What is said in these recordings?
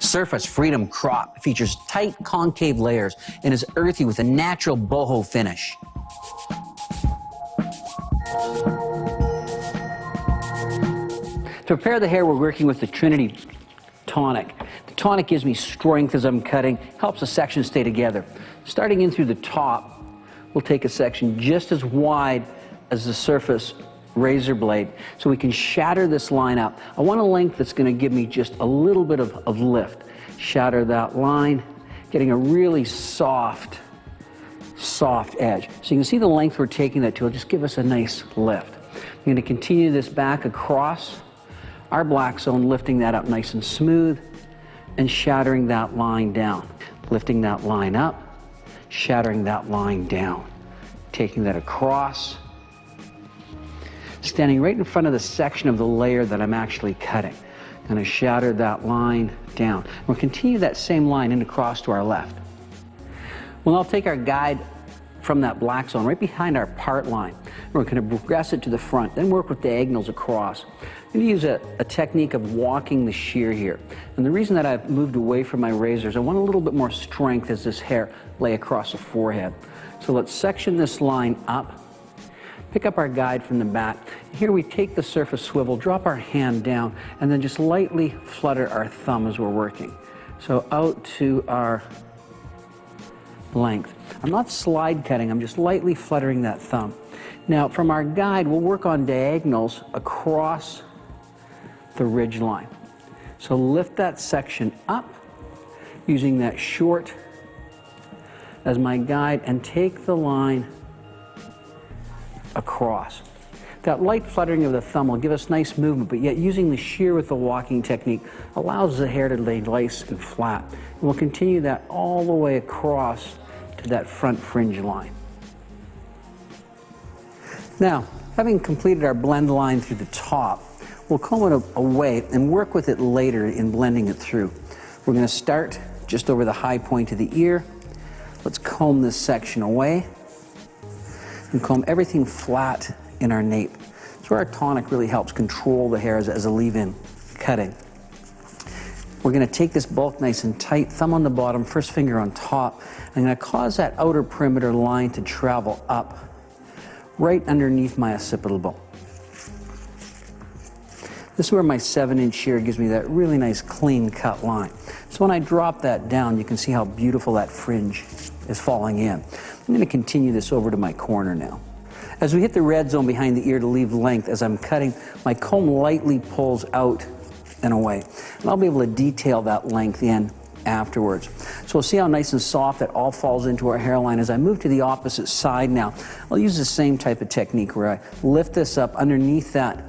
Surface Freedom Crop features tight concave layers and is earthy with a natural boho finish. To prepare the hair, we're working with the Trinity Tonic. The tonic gives me strength as I'm cutting, helps the section stay together. Starting in through the top, we'll take a section just as wide as the surface razor blade so we can shatter this line up. I want a length that's going to give me just a little bit of lift. Shatter that line, getting a really soft edge. So you can see the length we're taking that to will just give us a nice lift. I'm going to continue this back across our black zone, lifting that up nice and smooth and shattering that line down. Lifting that line up, shattering that line down. Taking that across, standing right in front of the section of the layer that I'm actually cutting. I'm going to shatter that line down. We'll continue that same line and across to our left. Well, I'll take our guide from that black zone right behind our part line. We're going to progress it to the front, then work with diagonals across. I'm going to use a technique of walking the shear here. And the reason that I've moved away from my razors, I want a little bit more strength as this hair lay across the forehead. So let's section this line up, pick up our guide from the back. Here we take the surface swivel, drop our hand down, and then just lightly flutter our thumb as we're working. So out to our length. I'm not slide cutting, I'm just lightly fluttering that thumb. Now from our guide, we'll work on diagonals across the ridge line. So lift that section up using that short as my guide and take the line across. That light fluttering of the thumb will give us nice movement, but yet using the shear with the walking technique allows the hair to lay nice and flat. And we'll continue that all the way across to that front fringe line. Now, having completed our blend line through the top, we'll comb it away and work with it later in blending it through. We're going to start just over the high point of the ear. Let's comb this section away and comb everything flat in our nape. So our tonic really helps control the hair as a leave-in cutting. We're going to take this bulk nice and tight, thumb on the bottom, first finger on top. I'm going to cause that outer perimeter line to travel up right underneath my occipital bone. This is where my 7-inch shear gives me that really nice clean cut line. So when I drop that down, you can see how beautiful that fringe is falling in. I'm going to continue this over to my corner now. As we hit the red zone behind the ear to leave length, as I'm cutting, my comb lightly pulls out and away. And I'll be able to detail that length in afterwards. So we'll see how nice and soft that all falls into our hairline. As I move to the opposite side now, I'll use the same type of technique where I lift this up underneath that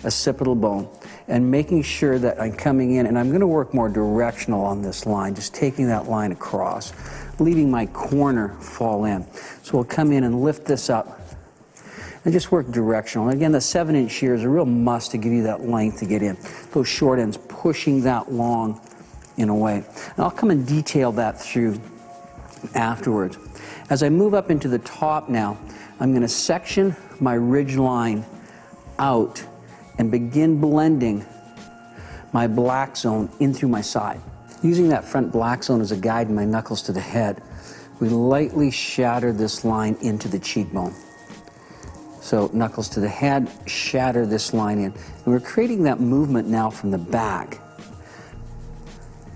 occipital bone and making sure that I'm coming in, and I'm going to work more directional on this line, just taking that line across, leaving my corner fall in. So we'll come in and lift this up and just work directional. And again, the 7-inch shear is a real must to give you that length to get in. Those short ends pushing that long in a way. And I'll come and detail that through afterwards. As I move up into the top now, I'm going to section my ridge line out and begin blending my black zone in through my side. Using that front black zone as a guide and my knuckles to the head, we lightly shatter this line into the cheekbone. So knuckles to the head, shatter this line in. And we're creating that movement now from the back.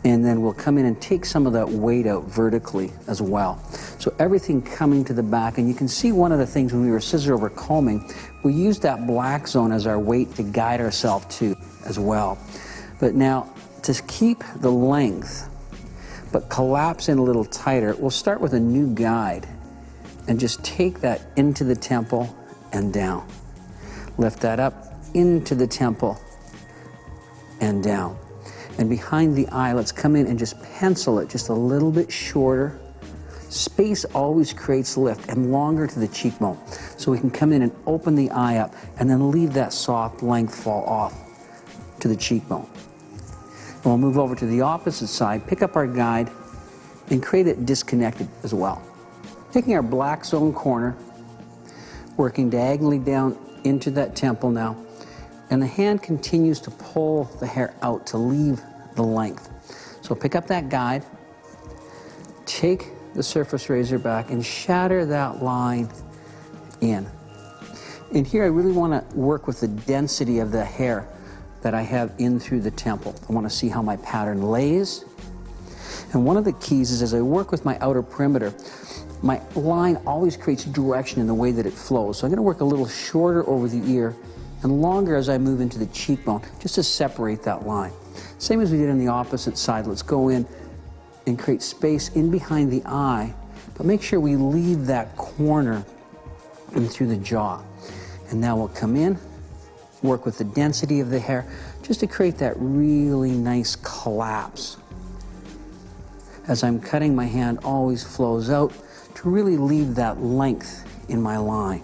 And then we'll come in and take some of that weight out vertically as well. So everything coming to the back, and you can see one of the things when we were scissor over combing, we used that black zone as our weight to guide ourselves to as well. But now, to keep the length, but collapse in a little tighter, we'll start with a new guide and just take that into the temple and down. Lift that up into the temple and down. And behind the eye, let's come in and just pencil it just a little bit shorter. Space always creates lift, and longer to the cheekbone. So we can come in and open the eye up and then leave that soft length fall off to the cheekbone. And we'll move over to the opposite side, pick up our guide, and create it disconnected as well. Taking our black zone corner, working diagonally down into that temple now, and the hand continues to pull the hair out to leave the length. So So pick up that guide, take the surface razor back and shatter that line in. And here I really want to work with the density of the hair that I have in through the temple. I want to see how my pattern lays. And one of the keys is as I work with my outer perimeter, my line always creates direction in the way that it flows. So I'm going to work a little shorter over the ear and longer as I move into the cheekbone, just to separate that line. Same as we did on the opposite side. Let's go in and create space in behind the eye, but make sure we leave that corner in through the jaw. And now we'll come in, work with the density of the hair, just to create that really nice collapse. As I'm cutting, my hand always flows out to really leave that length in my line.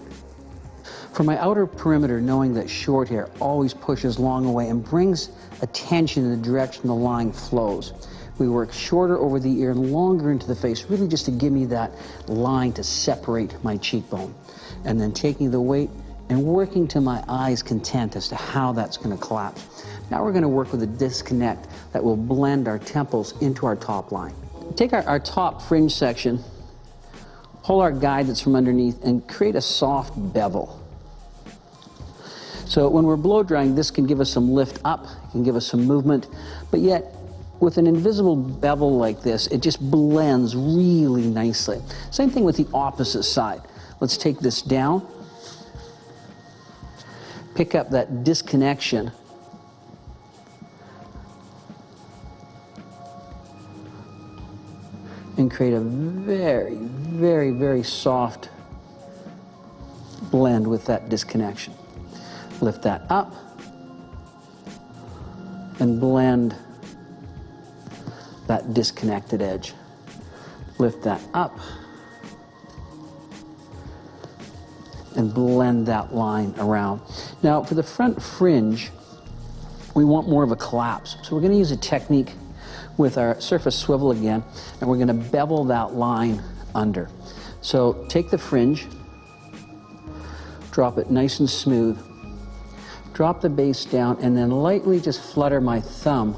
For my outer perimeter, knowing that short hair always pushes long away and brings attention in the direction the line flows. We work shorter over the ear and longer into the face, really just to give me that line to separate my cheekbone. And then taking the weight and working to my eye's content as to how that's going to collapse. Now we're going to work with a disconnect that will blend our temples into our top line. Take our top fringe section, pull our guide that's from underneath, and create a soft bevel. So when we're blow drying, this can give us some lift up, it can give us some movement, but yet with an invisible bevel like this, it just blends really nicely. Same thing with the opposite side. Let's take this down, pick up that disconnection, and create a very, very, very soft blend with that disconnection. Lift that up and blend that disconnected edge. Lift that up and blend that line around. Now for the front fringe, we want more of a collapse. So we're going to use a technique with our surface swivel again, and we're going to bevel that line under. So take the fringe, drop it nice and smooth, drop the base down, and then lightly just flutter my thumb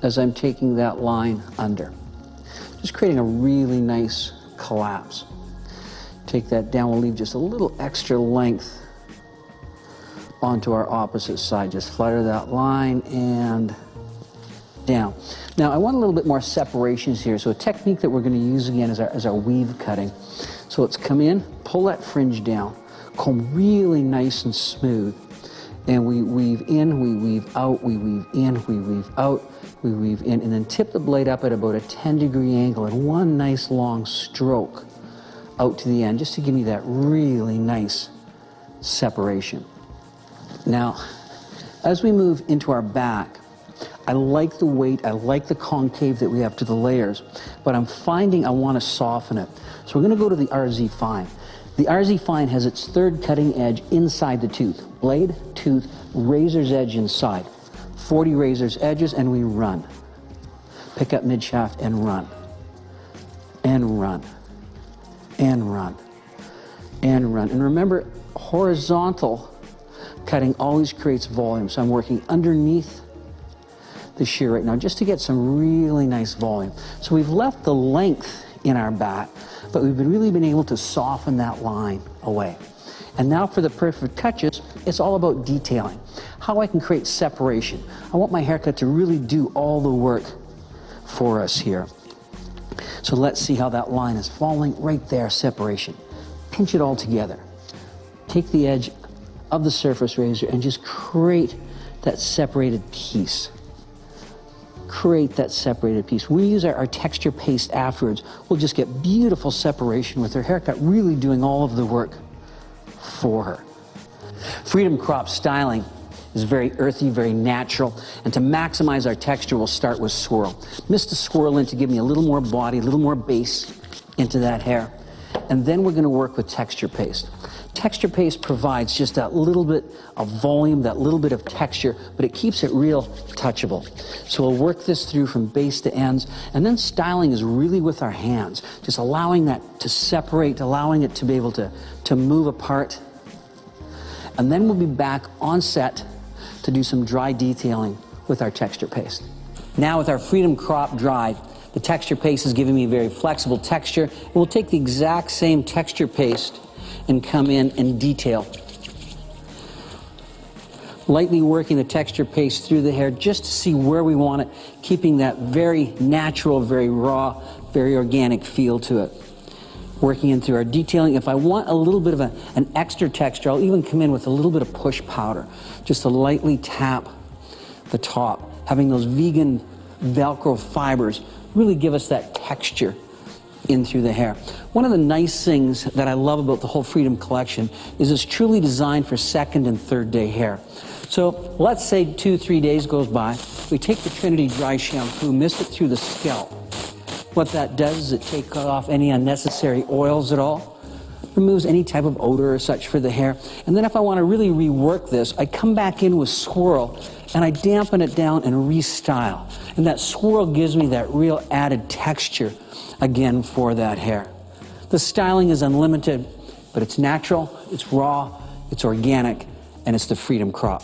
as I'm taking that line under. Just creating a really nice collapse. Take that down, we'll leave just a little extra length onto our opposite side. Just flutter that line and down. Now I want a little bit more separations here, so a technique that we're going to use again is our weave cutting. So let's come in, pull that fringe down, comb really nice and smooth, and we weave in, we weave out, we weave in, we weave out, we weave in, and then tip the blade up at about a 10-degree angle and one nice long stroke out to the end, just to give me that really nice separation. Now, as we move into our back, I like the weight, I like the concave that we have to the layers, but I'm finding I want to soften it. So we're going to go to the RZ Fine. The RZ Fine has its third cutting edge inside the tooth. Blade, tooth, razor's edge inside. 40 razor's edges, and we run. Pick up mid-shaft and run. And run. And run. And run. And remember, horizontal cutting always creates volume. So I'm working underneath the shear right now just to get some really nice volume. So we've left the length in our back, but we've really been able to soften that line away. And now for the perfect touches, it's all about detailing. How I can create separation. I want my haircut to really do all the work for us here. So let's see how that line is falling right there, separation. Pinch it all together. Take the edge of the surface razor and just create that separated piece. Create that separated piece. We use our texture paste afterwards. We'll just get beautiful separation with her haircut really doing all of the work for her. Freedom crop styling is very earthy, very natural, and to maximize our texture, we'll start with swirl. Mist the swirl in to give me a little more body, a little more base into that hair, and then we're going to work with texture paste. Texture paste provides just that little bit of volume, that little bit of texture, but it keeps it real touchable. So we'll work this through from base to ends, and then styling is really with our hands, just allowing that to separate, allowing it to be able to move apart. And then we'll be back on set to do some dry detailing with our texture paste. Now with our Freedom Crop dried, the texture paste is giving me a very flexible texture. And we'll take the exact same texture paste and come in and detail. Lightly working the texture paste through the hair just to see where we want it, keeping that very natural, very raw, very organic feel to it. Working in through our detailing. If I want a little bit of an extra texture, I'll even come in with a little bit of push powder, just to lightly tap the top. Having those vegan Velcro fibers really give us that texture in through the hair. One of the nice things that I love about the whole Freedom collection is it's truly designed for second and third day hair. So let's say 2-3 days goes by, we take the Trinity Dry Shampoo, mist it through the scalp. What that does is it takes off any unnecessary oils at all, removes any type of odor or such for the hair. And then if I want to really rework this, I come back in with Swirl and I dampen it down and restyle. And that Swirl gives me that real added texture again for that hair. The styling is unlimited, but it's natural, it's raw, it's organic, and it's the Freedom Crop.